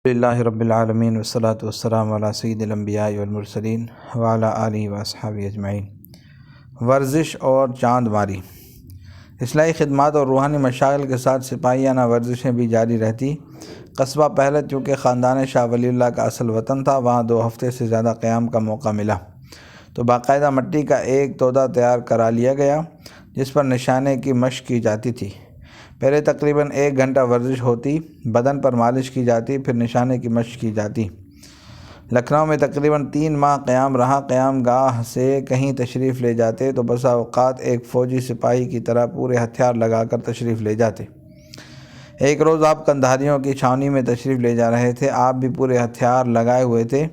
اللہ رب العالمین والصلاة والسلام علی سید الانبیاء والمرسلین وعلی آلہ واصحابہ اجمعین۔ ورزش اور چاند ماری۔ اصلاحی خدمات اور روحانی مشاغل کے ساتھ سپاہیانہ ورزشیں بھی جاری رہتی۔ قصبہ پہلت چونکہ خاندان شاہ ولی اللہ کا اصل وطن تھا، وہاں 2 ہفتے سے زیادہ قیام کا موقع ملا تو باقاعدہ مٹی کا ایک تودہ تیار کرا لیا گیا جس پر نشانے کی مشق کی جاتی تھی۔ پہلے تقریباً 1 گھنٹہ ورزش ہوتی، بدن پر مالش کی جاتی، پھر نشانے کی مشق کی جاتی۔ لکھنؤ میں تقریباً 3 ماہ قیام رہا۔ قیام گاہ سے کہیں تشریف لے جاتے تو بسا اوقات ایک فوجی سپاہی کی طرح پورے ہتھیار لگا کر تشریف لے جاتے۔ ایک روز آپ قندھاریوں کی چھاؤنی میں تشریف لے جا رہے تھے، آپ بھی پورے ہتھیار لگائے ہوئے تھے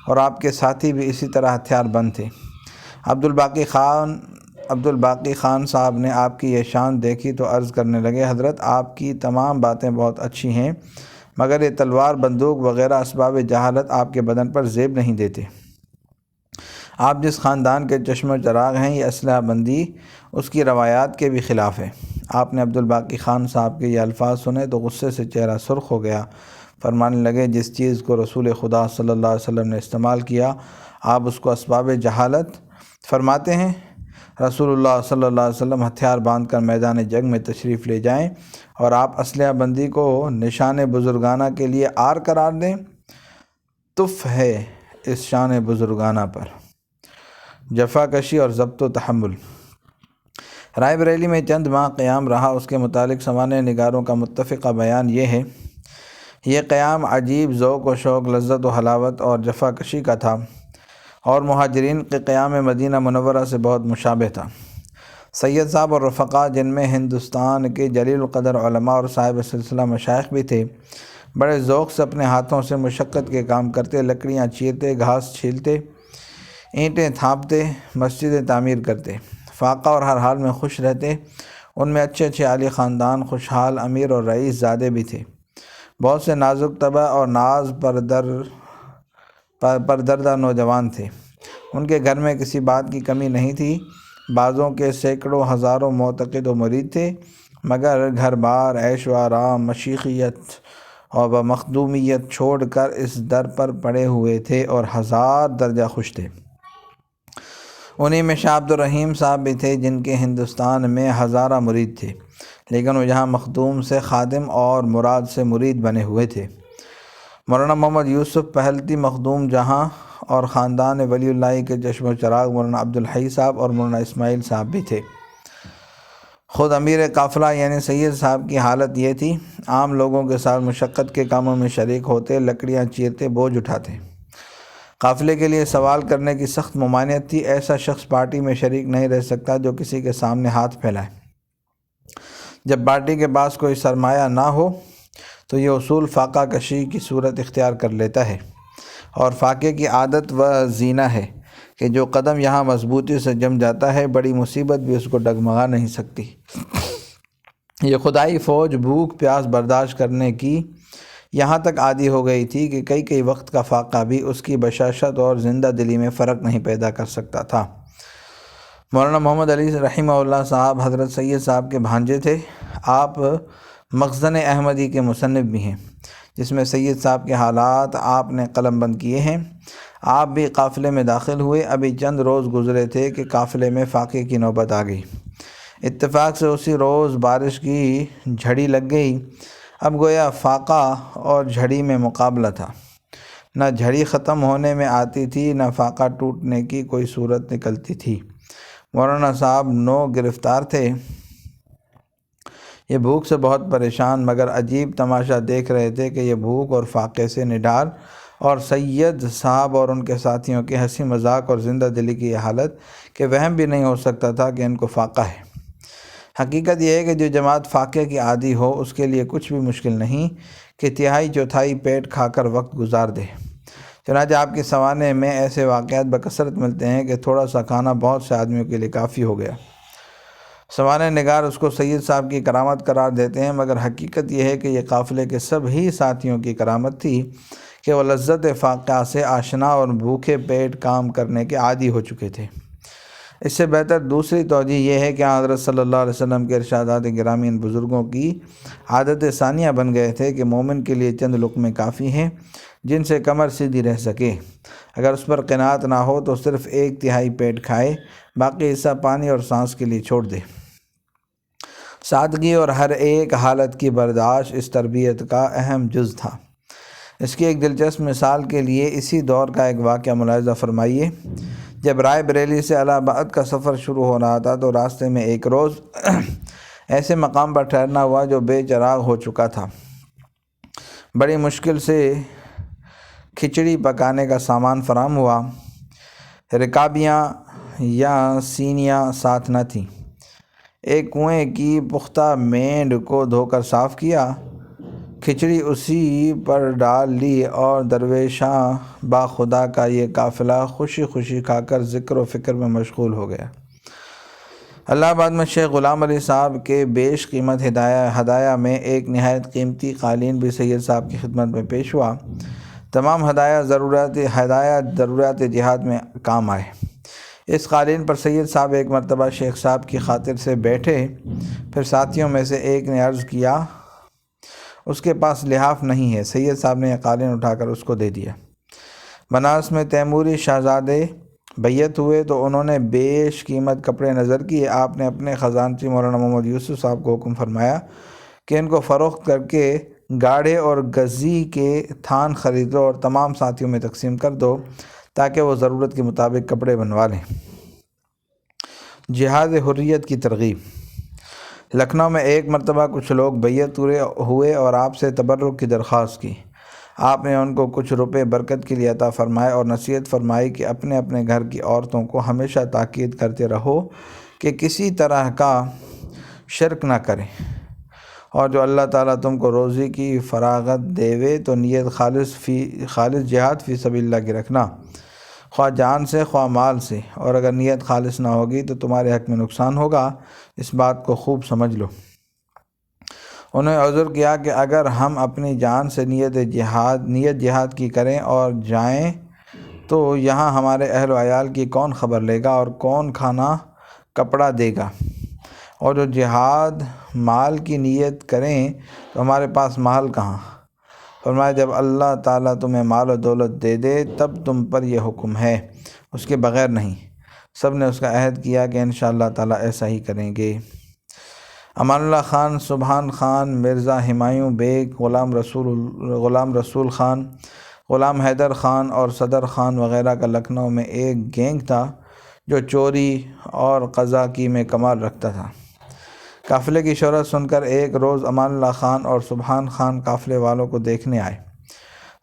اور آپ کے ساتھی بھی اسی طرح ہتھیار بند تھے۔ عبدالباقی خان صاحب نے آپ کی یہ شان دیکھی تو عرض کرنے لگے، حضرت آپ کی تمام باتیں بہت اچھی ہیں مگر یہ تلوار بندوق وغیرہ اسباب جہالت آپ کے بدن پر زیب نہیں دیتے۔ آپ جس خاندان کے چشم و چراغ ہیں، یہ اسلحہ بندی اس کی روایات کے بھی خلاف ہے۔ آپ نے عبدالباقی خان صاحب کے یہ الفاظ سنے تو غصے سے چہرہ سرخ ہو گیا۔ فرمانے لگے، جس چیز کو رسول خدا صلی اللہ علیہ وسلم نے استعمال کیا آپ اس کو اسباب جہالت فرماتے ہیں؟ رسول اللہ صلی اللہ علیہ وسلم ہتھیار باندھ کر میدان جنگ میں تشریف لے جائیں اور آپ اسلحہ بندی کو نشان بزرگانہ کے لیے عار قرار دیں، تف ہے اس شان بزرگانہ پر۔ جفا کشی اور ضبط و تحمل۔ رائے بریلی میں چند ماہ قیام رہا، اس کے متعلق سوانح نگاروں کا متفقہ بیان یہ ہے: یہ قیام عجیب ذوق و شوق، لذت و حلاوت اور جفا کشی کا تھا اور مہاجرین کے قیام مدینہ منورہ سے بہت مشابہ تھا۔ سید صاحب اور رفقا، جن میں ہندوستان کے جلیل القدر علماء اور صاحب سلسلہ مشائخ بھی تھے، بڑے ذوق سے اپنے ہاتھوں سے مشقت کے کام کرتے، لکڑیاں چیرتے، گھاس چھیلتے، اینٹیں تھاپتے، مسجدیں تعمیر کرتے، فاقہ اور ہر حال میں خوش رہتے۔ ان میں اچھے اچھے عالی خاندان، خوشحال امیر اور رئیس زادے بھی تھے۔ بہت سے نازک طبع اور ناز پردردہ نوجوان تھے۔ ان کے گھر میں کسی بات کی کمی نہیں تھی۔ بعضوں کے سینکڑوں ہزاروں معتقد و مرید تھے مگر گھر بار، عیش و آرام، مشیخیت اور مخدومیت چھوڑ کر اس در پر پڑے ہوئے تھے اور 1000 درجہ خوش تھے۔ انہی میں شاہ عبدالرحیم صاحب بھی تھے جن کے ہندوستان میں ہزارہ مرید تھے لیکن وہ یہاں مخدوم سے خادم اور مراد سے مرید بنے ہوئے تھے۔ مولانا محمد یوسف پہلتی مخدوم جہاں اور خاندان ولی اللہ کے چشم و چراغ مولانا عبدالحی صاحب اور مولانا اسماعیل صاحب بھی تھے۔ خود امیر قافلہ یعنی سید صاحب کی حالت یہ تھی، عام لوگوں کے ساتھ مشقت کے کاموں میں شریک ہوتے، لکڑیاں چیرتے، بوجھ اٹھاتے۔ قافلے کے لیے سوال کرنے کی سخت ممانعت تھی۔ ایسا شخص پارٹی میں شریک نہیں رہ سکتا جو کسی کے سامنے ہاتھ پھیلائے۔ جب پارٹی کے پاس کوئی سرمایہ نہ ہو تو یہ اصول فاقہ کشی کی صورت اختیار کر لیتا ہے، اور فاقے کی عادت و زینہ ہے کہ جو قدم یہاں مضبوطی سے جم جاتا ہے، بڑی مصیبت بھی اس کو ڈگمگا نہیں سکتی۔ یہ خدائی فوج بھوک پیاس برداشت کرنے کی یہاں تک عادی ہو گئی تھی کہ کئی وقت کا فاقہ بھی اس کی بشاشت اور زندہ دلی میں فرق نہیں پیدا کر سکتا تھا۔ مولانا محمد علی رحمہ اللہ صاحب حضرت سید صاحب کے بھانجے تھے۔ آپ مخزن احمدی کے مصنف بھی ہیں جس میں سید صاحب کے حالات آپ نے قلم بند کیے ہیں۔ آپ بھی قافلے میں داخل ہوئے۔ ابھی چند روز گزرے تھے کہ قافلے میں فاقے کی نوبت آ گئی۔ اتفاق سے اسی روز بارش کی جھڑی لگ گئی۔ اب گویا فاقہ اور جھڑی میں مقابلہ تھا۔ نہ جھڑی ختم ہونے میں آتی تھی، نہ فاقہ ٹوٹنے کی کوئی صورت نکلتی تھی۔ مولانا صاحب گرفتار تھے۔ یہ بھوک سے بہت پریشان مگر عجیب تماشا دیکھ رہے تھے کہ یہ بھوک اور فاقے سے نڈھال، اور سید صاحب اور ان کے ساتھیوں کے ہنسی مذاق اور زندہ دلی کی یہ حالت کہ وہم بھی نہیں ہو سکتا تھا کہ ان کو فاقہ ہے۔ حقیقت یہ ہے کہ جو جماعت فاقے کی عادی ہو اس کے لیے کچھ بھی مشکل نہیں کہ تہائی چوتھائی پیٹ کھا کر وقت گزار دے۔ چنانچہ آپ کے سوانح میں ایسے واقعات بکثرت ملتے ہیں کہ تھوڑا سا کھانا بہت سے آدمیوں کے لیے کافی ہو گیا۔ سوانح نگار اس کو سید صاحب کی کرامت قرار دیتے ہیں مگر حقیقت یہ ہے کہ یہ قافلے کے سب ہی ساتھیوں کی کرامت تھی کہ وہ لذت فاقہ سے آشنا اور بھوکے پیٹ کام کرنے کے عادی ہو چکے تھے۔ اس سے بہتر دوسری توجہ یہ ہے کہ حضرت صلی اللہ علیہ وسلم کے ارشادات گرامی ان بزرگوں کی عادت ثانیہ بن گئے تھے کہ مومن کے لیے چند لقمے کافی ہیں جن سے کمر سیدھی رہ سکے، اگر اس پر قناعت نہ ہو تو صرف 1/3 پیٹ کھائے، باقی حصہ پانی اور سانس کے لیے چھوڑ دے۔ سادگی اور ہر ایک حالت کی برداشت اس تربیت کا اہم جز تھا۔ اس کی ایک دلچسپ مثال کے لیے اسی دور کا ایک واقعہ ملاحظہ فرمائیے۔ جب رائے بریلی سے الہ آباد کا سفر شروع ہو رہا تھا تو راستے میں ایک روز ایسے مقام پر ٹھہرنا ہوا جو بے چراغ ہو چکا تھا۔ بڑی مشکل سے کھچڑی پکانے کا سامان فراہم ہوا، رکابیاں یا سینیاں ساتھ نہ تھیں۔ ایک کنویں کی پختہ مینڈ کو دھو کر صاف کیا، کھچڑی اسی پر ڈال لی اور درویشاں با خدا کا یہ قافلہ خوشی خوشی کھا کر ذکر و فکر میں مشغول ہو گیا۔ الہ آباد میں شیخ غلام علی صاحب کے بیش قیمت ہدایہ میں ایک نہایت قیمتی قالین بھی سید صاحب کی خدمت میں پیش ہوا۔ تمام ہدایہ ضروریات جہاد میں کام آئے۔ اس قالین پر سید صاحب ایک مرتبہ شیخ صاحب کی خاطر سے بیٹھے، پھر ساتھیوں میں سے ایک نے عرض کیا اس کے پاس لحاف نہیں ہے۔ سید صاحب نے یہ قالین اٹھا کر اس کو دے دیا۔ بنارس میں تیموری شہزادے بیعت ہوئے تو انہوں نے بیش قیمت کپڑے نظر کیے۔ آپ نے اپنے خزانچی مولانا محمد یوسف صاحب کو حکم فرمایا کہ ان کو فروخت کر کے گاڑھے اور گزی کے تھان خرید لو اور تمام ساتھیوں میں تقسیم کر دو تاکہ وہ ضرورت کے مطابق کپڑے بنوا لیں۔ جہاد حریت کی ترغیب۔ لکھنؤ میں ایک مرتبہ کچھ لوگ بیعت ہوئے اور آپ سے تبرک کی درخواست کی۔ آپ نے ان کو کچھ روپے برکت کے لیے عطا فرمائے اور نصیحت فرمائی کہ اپنے اپنے گھر کی عورتوں کو ہمیشہ تاکید کرتے رہو کہ کسی طرح کا شرک نہ کریں، اور جو اللہ تعالیٰ تم کو روزی کی فراغت دیوے تو نیت خالص جہاد فی سبیل اللہ کی رکھنا، خواہ جان سے خواہ مال سے، اور اگر نیت خالص نہ ہوگی تو تمہارے حق میں نقصان ہوگا، اس بات کو خوب سمجھ لو۔ انہوں نے عذر کیا کہ اگر ہم اپنی جان سے نیت جہاد کی کریں اور جائیں تو یہاں ہمارے اہل و عیال کی کون خبر لے گا اور کون کھانا کپڑا دے گا، اور جو جہاد مال کی نیت کریں تو ہمارے پاس مال کہاں۔ فرمایا جب اللہ تعالیٰ تمہیں مال و دولت دے دے تب تم پر یہ حکم ہے، اس کے بغیر نہیں۔ سب نے اس کا عہد کیا کہ انشاءاللہ تعالیٰ ایسا ہی کریں گے۔ امان اللہ خان، سبحان خان، مرزا ہمایوں بیگ، غلام رسول خان، غلام حیدر خان اور صدر خان وغیرہ کا لکھنؤ میں ایک گینگ تھا جو چوری اور قزاقی میں کمال رکھتا تھا۔ قافلے کی شہرت سن کر ایک روز امان اللہ خان اور سبحان خان قافلے والوں کو دیکھنے آئے۔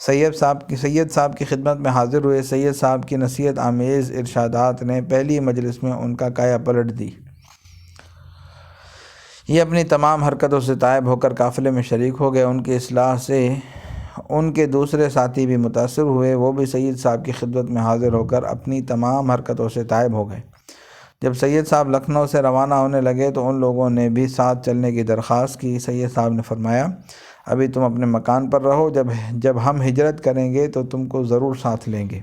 سید صاحب کی خدمت میں حاضر ہوئے۔ سید صاحب کی نصیحت آمیز ارشادات نے پہلی مجلس میں ان کا کایا پلٹ دی۔ یہ اپنی تمام حرکتوں سے تائب ہو کر قافلے میں شریک ہو گئے۔ ان کی اصلاح سے ان کے دوسرے ساتھی بھی متاثر ہوئے، وہ بھی سید صاحب کی خدمت میں حاضر ہو کر اپنی تمام حرکتوں سے تائب ہو گئے۔ جب سید صاحب لکھنؤ سے روانہ ہونے لگے تو ان لوگوں نے بھی ساتھ چلنے کی درخواست کی۔ سید صاحب نے فرمایا ابھی تم اپنے مکان پر رہو، جب ہم ہجرت کریں گے تو تم کو ضرور ساتھ لیں گے۔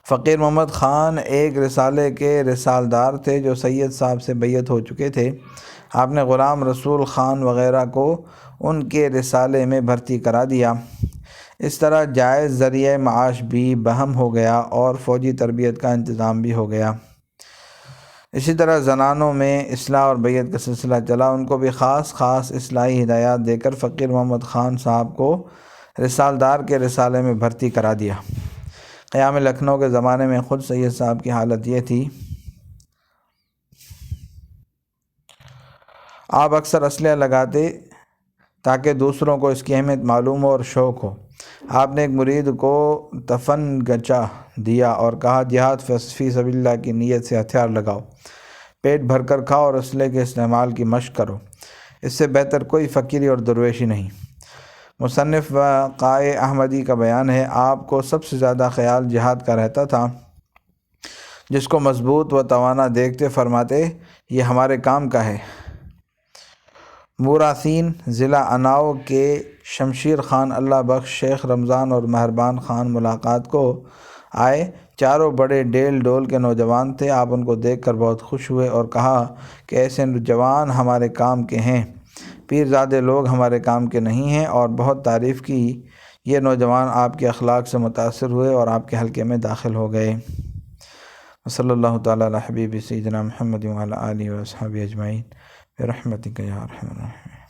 فقیر محمد خان ایک رسالے کے رسالدار تھے جو سید صاحب سے بیعت ہو چکے تھے۔ آپ نے غلام رسول خان وغیرہ کو ان کے رسالے میں بھرتی کرا دیا۔ اس طرح جائز ذریعہ معاش بھی بہم ہو گیا اور فوجی تربیت کا انتظام بھی ہو گیا۔ اسی طرح زنانوں میں اصلاح اور بیعت کا سلسلہ چلا۔ ان کو بھی خاص اصلاحی ہدایات دے کر فقیر محمد خان صاحب کو رسالدار کے رسالے میں بھرتی کرا دیا۔ قیام لکھنؤ کے زمانے میں خود سید صاحب کی حالت یہ تھی۔ آپ اکثر اسلحہ لگاتے تاکہ دوسروں کو اس کی اہمیت معلوم ہو اور شوق ہو۔ آپ نے ایک مرید کو تفنگچا دیا اور کہا جہاد فی سبیل اللہ کی نیت سے ہتھیار لگاؤ، پیٹ بھر کر کھاؤ اور اسلحے کے استعمال کی مشق کرو، اس سے بہتر کوئی فقیری اور درویشی نہیں۔ مصنف وقائے احمدی کا بیان ہے آپ کو سب سے زیادہ خیال جہاد کا رہتا تھا۔ جس کو مضبوط و توانا دیکھتے فرماتے یہ ہمارے کام کا ہے۔ موراسین ضلع اناؤ کے شمشیر خان اللہ بخش، شیخ رمضان اور مہربان خان ملاقات کو آئے۔ چاروں بڑے ڈیل ڈول کے نوجوان تھے۔ آپ ان کو دیکھ کر بہت خوش ہوئے اور کہا کہ ایسے جوان ہمارے کام کے ہیں، پیرزادے لوگ ہمارے کام کے نہیں ہیں، اور بہت تعریف کی۔ یہ نوجوان آپ کے اخلاق سے متاثر ہوئے اور آپ کے حلقے میں داخل ہو گئے۔ صلی اللہ تعالیٰ علی حبیب سیدنا محمد وعلی آلہ و اصحابہ اجمعین برحمتک یا ارحم الراحمین۔